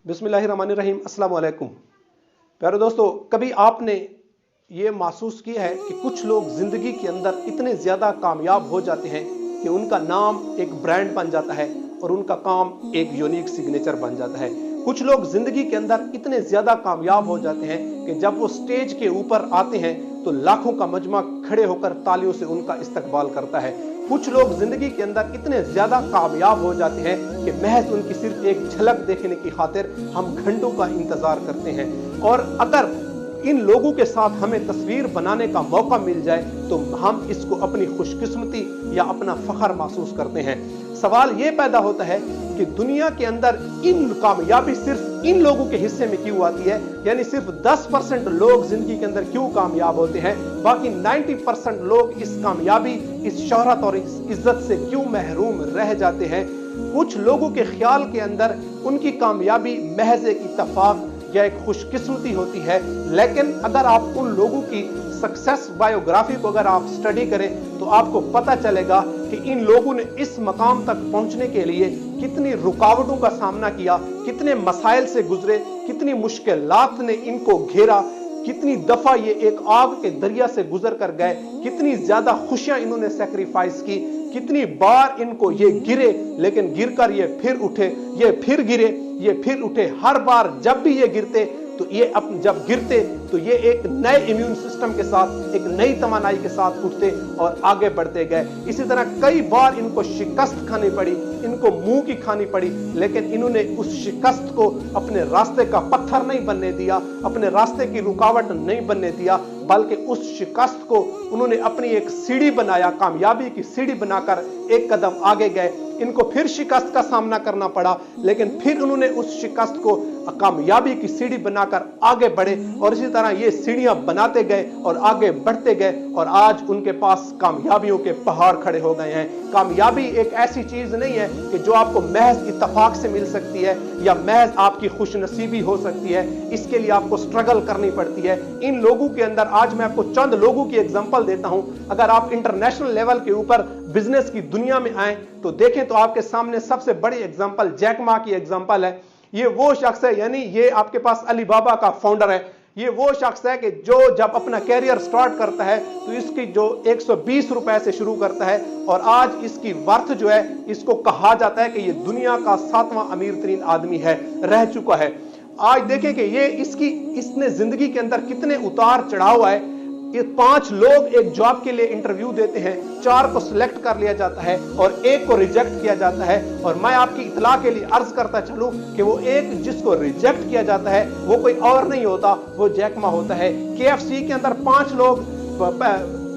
बिस्मिल्लाहिर्रहमानिर्रहीम, अस्सलाम वालेकुम। प्यारे दोस्तों, कभी आपने ये महसूस किया है कि कुछ लोग जिंदगी के अंदर इतने ज्यादा कामयाब हो जाते हैं कि उनका नाम एक ब्रांड बन जाता है और उनका काम एक यूनिक सिग्नेचर बन जाता है। कुछ लोग जिंदगी के अंदर इतने ज्यादा कामयाब हो जाते हैं कि जब वो स्टेज के ऊपर आते हैं तो लाखों का मजमा खड़े होकर तालियों से उनका इस्तकबाल करता है। कुछ लोग जिंदगी के अंदर इतने ज्यादा कामयाब हो जाते हैं कि महज उनकी सिर्फ एक झलक देखने की खातिर हम घंटों का इंतजार करते हैं। और अगर इन लोगों के साथ हमें तस्वीर बनाने का मौका मिल जाए तो हम इसको अपनी खुशकिस्मती या अपना फख्र महसूस करते हैं। सवाल ये पैदा होता है कि दुनिया के अंदर इन कामयाबी सिर्फ इन लोगों के हिस्से में क्यों आती है, यानी सिर्फ 10% लोग जिंदगी के अंदर क्यों कामयाब होते हैं, बाकी 90% लोग इस कामयाबी, इस शोहरत और इस इज्जत से क्यों महरूम रह जाते हैं। कुछ लोगों के ख्याल के अंदर उनकी कामयाबी महज एक इत्तेफाक या एक खुशकिस्मती होती है, लेकिन अगर आप उन लोगों की सक्सेस बायोग्राफी को अगर आप स्टडी करें तो आपको पता चलेगा कि इन लोगों ने इस मकाम तक पहुंचने के लिए कितनी रुकावटों का सामना किया, कितने मसाइल से गुजरे, कितनी मुश्किलात ने इनको घेरा, कितनी दफा ये एक आग के दरिया से गुजर कर गए, कितनी ज्यादा खुशियां इन्होंने सेक्रीफाइस की, कितनी बार इनको ये गिरे लेकिन गिरकर ये फिर उठे, ये फिर गिरे, ये फिर उठे। हर बार जब भी ये गिरते तो ये जब गिरते तो ये एक नए इम्यून सिस्टम के साथ, एक नई तवानाई के साथ उठते और आगे बढ़ते गए। इसी तरह कई बार इनको शिकस्त खानी पड़ी, इनको मुंह की खानी पड़ी, लेकिन इन्होंने उस शिकस्त को अपने रास्ते का पत्थर नहीं बनने दिया, अपने रास्ते की रुकावट नहीं बनने दिया, बल्कि उस शिकस्त को उन्होंने अपनी एक सीढ़ी बनाया, कामयाबी की सीढ़ी बनाकर एक कदम आगे गए। इनको फिर शिकस्त का सामना करना पड़ा, लेकिन फिर उन्होंने उस शिकस्त को कामयाबी की सीढ़ी बनाकर आगे बढ़े और इसी तरह ये सीढ़ियां बनाते गए और आगे बढ़ते गए और आज उनके पास कामयाबियों के पहाड़ खड़े हो गए हैं। कामयाबी एक ऐसी चीज नहीं है कि जो आपको महज इत्तेफाक से मिल सकती है या महज आपकी खुशनसीबी हो सकती है, इसके लिए आपको स्ट्रगल करनी पड़ती है। इन लोगों के अंदर आज मैं आपको चंद लोगों की एग्जांपल देता हूं। अगर आप इंटरनेशनल लेवल के ऊपर बिजनेस की दुनिया में आए तो देखें तो आपके सामने सबसे बड़ी एग्जांपल जैक मा की एग्जांपल है। ये वो शख्स है, यानी ये आपके पास अली बाबा का फाउंडर है। ये वो शख्स है कि जो जब अपना कैरियर स्टार्ट करता है तो इसकी जो 120 रुपए से शुरू करता है और आज इसकी वर्थ जो है, इसको कहा जाता है कि ये दुनिया का 7वां अमीर तरीन आदमी है, रह चुका है। आज देखें कि ये इसने जिंदगी के अंदर कितने उतार चढ़ाव आए। ये 5 लोग एक जॉब के लिए इंटरव्यू देते हैं, 4 को सिलेक्ट कर लिया जाता है और 1 को रिजेक्ट किया जाता है। और मैं आपकी इतला के लिए अर्ज करता चलूं कि वो एक जिसको रिजेक्ट किया जाता है वो कोई और नहीं होता, वो जैक मा होता है। KFC के अंदर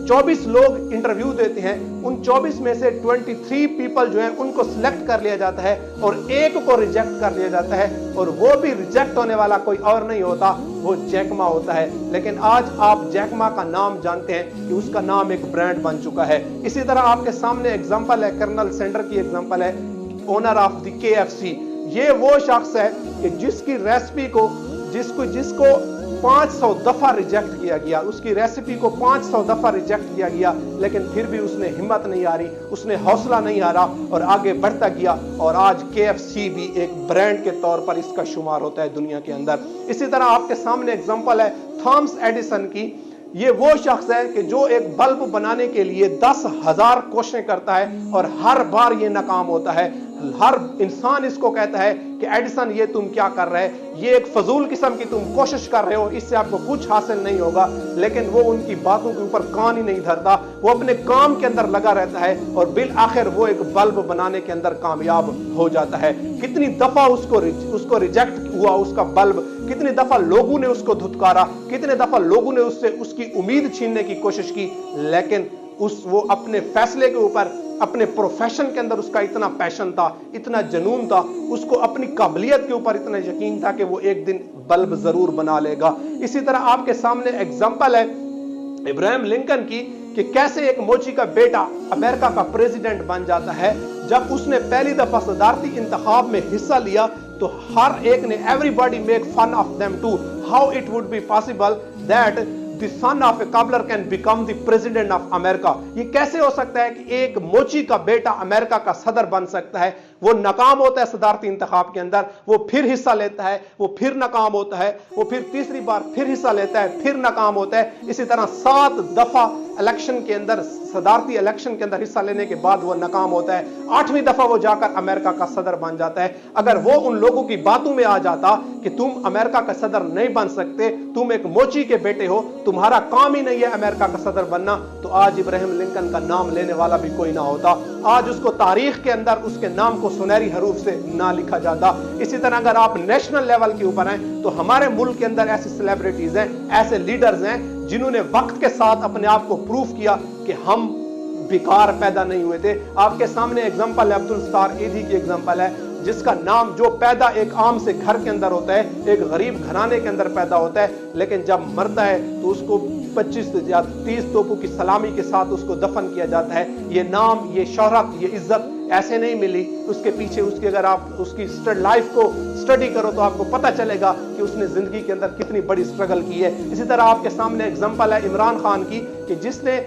24 लोग इंटरव्यू देते हैं, उन 24 में से 23 पीपल जो है उनको सिलेक्ट कर लिया जाता है और 1 को रिजेक्ट कर लिया जाता है और वो भी रिजेक्ट होने वाला कोई और नहीं होता, वो जैक मा होता है। लेकिन आज आप जैक मा का नाम जानते हैं कि उसका नाम एक ब्रांड बन चुका है। इसी तरह आपके सामने एग्जांपल है कर्नल सैंडर की एग्जांपल है, ओनर ऑफ द KFC। ये वो शख्स है कि जिसकी रेसिपी को जिसको 500 दफा रिजेक्ट किया गया, उसकी रेसिपी को 500 दफा रिजेक्ट किया गया, लेकिन फिर भी उसने हिम्मत नहीं हारी, उसने हौसला नहीं हारा और आगे बढ़ता गया और आज KFC भी एक ब्रांड के तौर पर इसका शुमार होता है दुनिया के अंदर। इसी तरह आपके सामने एग्जांपल है थॉमस एडिसन की। ये वो शख्स है कि जो एक बल्ब बनाने के लिए 10,000 कोशिशें करता है और हर बार ये नाकाम होता है। हर इंसान इसको कहता है कि एडिसन ये तुम क्या कर रहे हैं, ये एक फजूल किस्म की तुम कोशिश कर रहे हो, इससे आपको कुछ हासिल नहीं होगा, लेकिन वो उनकी बातों के ऊपर कान ही नहीं धरता, वो अपने काम के अंदर लगा रहता है और बिल आखिर वो एक बल्ब बनाने के अंदर कामयाब हो जाता है। कितनी दफा उसको रिजेक्ट हुआ उसका बल्ब, कितनी दफा लोगों ने उसको धुतकारा, कितने दफा लोगों ने उससे उसकी उम्मीद छीनने की कोशिश की, लेकिन वो अपने फैसले के ऊपर, अपने प्रोफेशन के अंदर उसका इतना पैशन था, इतना जुनून था, उसको अपनी काबिलियत के ऊपर इतना यकीन था कि वो एक दिन बल्ब जरूर बना लेगा। इसी तरह आपके सामने एग्जांपल है इब्राहिम लिंकन की कि कैसे एक मोची का बेटा अमेरिका का प्रेसिडेंट बन जाता है। जब उसने पहली दफा सदारती इंतखाब में हिस्सा लिया तो हर एक ने, everybody make fun of them to, how it would be possible that the son of a cobbler can become the president of America। ये कैसे हो सकता है कि एक मोची का बेटा अमेरिका का सदर बन सकता है। وہ ناکام ہوتا ہے صدارتی انتخاب کے اندر, وہ پھر حصہ لیتا ہے, وہ پھر ناکام ہوتا ہے, وہ پھر تیسری بار پھر حصہ لیتا ہے, پھر ناکام ہوتا ہے. اسی طرح 7 دفعہ الیکشن کے اندر, صدارتی الیکشن کے اندر حصہ لینے کے بعد وہ ناکام ہوتا ہے. 8ویں دفعہ وہ جا کر امریکہ کا صدر بن جاتا ہے. اگر وہ ان لوگوں کی باتوں میں آ جاتا کہ تم امریکہ کا صدر نہیں بن سکتے, تم ایک موچی کے بیٹے ہو, تمہارا کام ہی نہیں ہے امریکہ کا صدر بننا, تو آج ابراہیم لنکن کا نام لینے والا بھی کوئی نہ ہوتا. آج اس کو تاریخ کے اندر اس کے نام کو سنہری حروف سے نہ لکھا جاتا. اسی طرح اگر آپ نیشنل لیول کے اوپر ہیں تو ہمارے ملک کے اندر ایسی سیلیبریٹیز ہیں, ایسے لیڈرز ہیں جنہوں نے وقت کے ساتھ اپنے آپ کو پروف کیا کہ ہم بیکار پیدا نہیں ہوئے تھے. آپ کے سامنے ایگزامپل ہے عبدالستار ایدھی کی ایگزامپل ہے, جس کا نام جو پیدا ایک عام سے گھر کے اندر ہوتا ہے, ایک غریب گھرانے کے اندر پیدا ہوتا ہے, لیکن جب مرتا ہے تو اس کو 25 یا 30 توپوں کی سلامی کے ساتھ اس کو دفن کیا جاتا ہے. یہ نام, یہ شہرت, یہ عزت ایسے نہیں ملی. اس کے پیچھے اس کی اگر آپ اس کی لائف کو سٹڈی کرو تو آپ کو پتہ چلے گا کہ اس نے زندگی کے اندر کتنی بڑی سٹرگل کی ہے. اسی طرح آپ کے سامنے ایگزامپل ہے عمران خان کی, کہ جس نے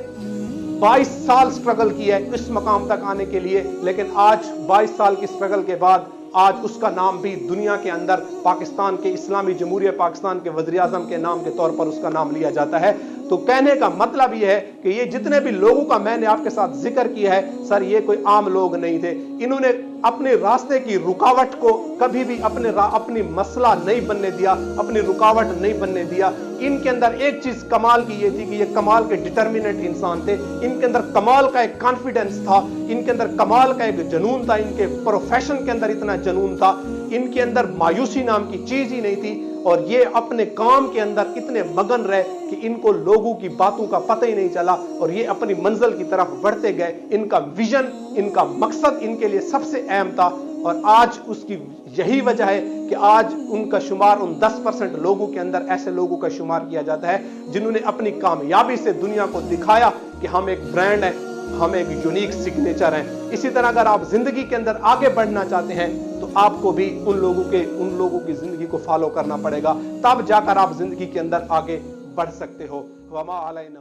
22 سال سٹرگل کی ہے اس مقام تک آنے کے لیے, لیکن آج 22 سال کی سٹرگل کے بعد آج اس کا نام بھی دنیا کے اندر پاکستان کے اسلامی جمہوریہ پاکستان کے وزیر اعظم کے نام کے طور پر اس کا نام لیا جاتا ہے. تو کہنے کا مطلب یہ ہے کہ یہ جتنے بھی لوگوں کا میں نے آپ کے ساتھ ذکر کیا ہے سر, یہ کوئی عام لوگ نہیں تھے. انہوں نے اپنے راستے کی رکاوٹ کو کبھی بھی اپنی مسئلہ نہیں بننے دیا, اپنی رکاوٹ نہیں بننے دیا. ان کے اندر ایک چیز کمال کی یہ تھی کہ یہ کمال کے ڈٹرمنٹ انسان تھے. ان کے اندر کمال کا ایک کانفیڈنس تھا, ان کے اندر کمال کا ایک جنون تھا, ان کے پروفیشن کے اندر اتنا جنون تھا, ان کے اندر مایوسی نام کی چیز ہی نہیں تھی. اور یہ اپنے کام کے اندر اتنے مگن رہے کہ ان کو لوگوں کی باتوں کا پتہ ہی نہیں چلا, اور یہ اپنی منزل کی طرف بڑھتے گئے. ان کا ویژن, ان کا مقصد ان کے لیے سب سے اہم تھا. اور آج اس کی یہی وجہ ہے کہ آج ان کا شمار ان 10% لوگوں کے اندر ایسے لوگوں کا شمار کیا جاتا ہے جنہوں نے اپنی کامیابی سے دنیا کو دکھایا کہ ہم ایک برانڈ ہیں, ہم ایک یونیک سگنیچر ہیں. اسی طرح اگر آپ زندگی کے اندر آگے بڑھنا چاہتے ہیں تو آپ کو بھی ان لوگوں کی زندگی کو فالو کرنا پڑے گا, تب جا کر آپ زندگی کے اندر آگے بڑھ سکتے ہو. وما علینا